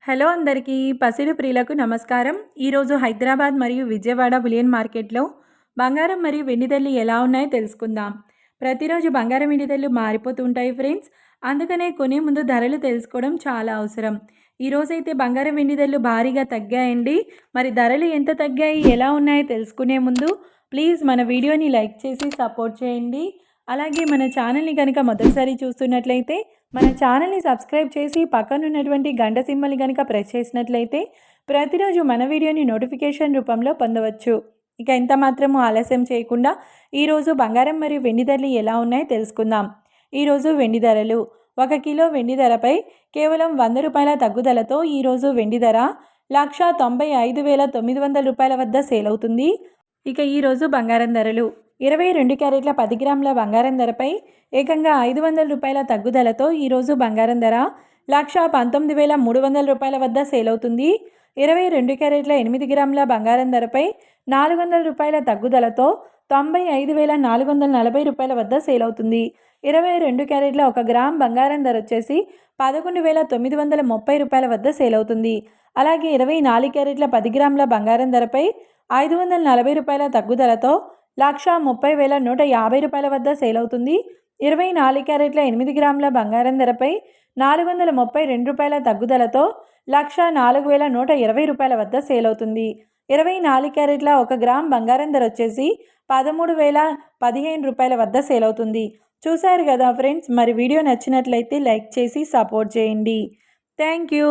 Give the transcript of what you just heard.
Hello అందరికీ పసిడి ప్రియులకు నమస్కారం. ఈరోజు హైదరాబాద్ మరియు విజయవాడ బులియన్ మార్కెట్లో బంగారం మరియు వెండి ధరలు ఎలా ఉన్నాయో తెలుసుకుందాం. ప్రతిరోజు బంగారం వెండి ధరలు మారిపోతూ ఉంటాయి ఫ్రెండ్స్. అందుకనే కొనే ముందు ధరలు తెలుసుకోవడం చాలా అవసరం. ఈరోజైతే బంగారం వెండి ధరలు భారీగా తగ్గాయండి. మరి ధరలు ఎంత తగ్గాయి, ఎలా ఉన్నాయో తెలుసుకునే ముందు ప్లీజ్ మన వీడియోని లైక్ చేసి సపోర్ట్ చేయండి. అలాగే మన ఛానల్ని కనుక మొదటిసారి చూస్తున్నట్లయితే మన ఛానల్ని సబ్స్క్రైబ్ చేసి పక్కనున్నటువంటి గంట సింబల్ని కనుక ప్రెస్ చేసినట్లయితే ప్రతిరోజు మన వీడియోని నోటిఫికేషన్ రూపంలో పొందవచ్చు. ఇక ఎంత మాత్రము ఆలస్యం చేయకుండా ఈరోజు బంగారం మరియు వెండి ధరలు ఎలా ఉన్నాయో తెలుసుకుందాం. ఈరోజు వెండి ధరలు 1 కిలో వెండి ధరపై కేవలం 100 రూపాయల తగ్గుదలతో ఈరోజు వెండి ధర 1,95,900 రూపాయల వద్ద సేల్ అవుతుంది. ఇక ఈరోజు బంగారం ధరలు 22 క్యారెట్ల 10 గ్రాముల బంగారం ధరపై ఏకంగా 500 రూపాయల తగ్గుదలతో ఈరోజు బంగారం ధర 1,19,300 రూపాయల వద్ద సేల్ అవుతుంది. 22 క్యారెట్ల 8 గ్రాముల బంగారం ధరపై 400 రూపాయల తగ్గుదలతో 95,440 రూపాయల వద్ద సేల్ అవుతుంది. 22 క్యారెట్ల 1 గ్రామ్ బంగారం ధర వచ్చేసి 11,930 రూపాయల వద్ద సేల్ అవుతుంది. అలాగే 24 క్యారెట్ల 10 గ్రాముల బంగారం ధరపై 540 రూపాయల తగ్గుదలతో 1,30,150 రూపాయల వద్ద సేల్ అవుతుంది. 24 క్యారెట్ల 8 గ్రాముల బంగారం ధరపై 432 రూపాయల తగ్గుదలతో 1,04,120 రూపాయల వద్ద సేల్ అవుతుంది. 24 క్యారెట్ల 1 గ్రామ్ బంగారం ధర వచ్చేసి 13,015 రూపాయల వద్ద సేల్ అవుతుంది. చూశారు కదా ఫ్రెండ్స్, మరి వీడియో నచ్చినట్లయితే లైక్ చేసి సపోర్ట్ చేయండి. Thank you.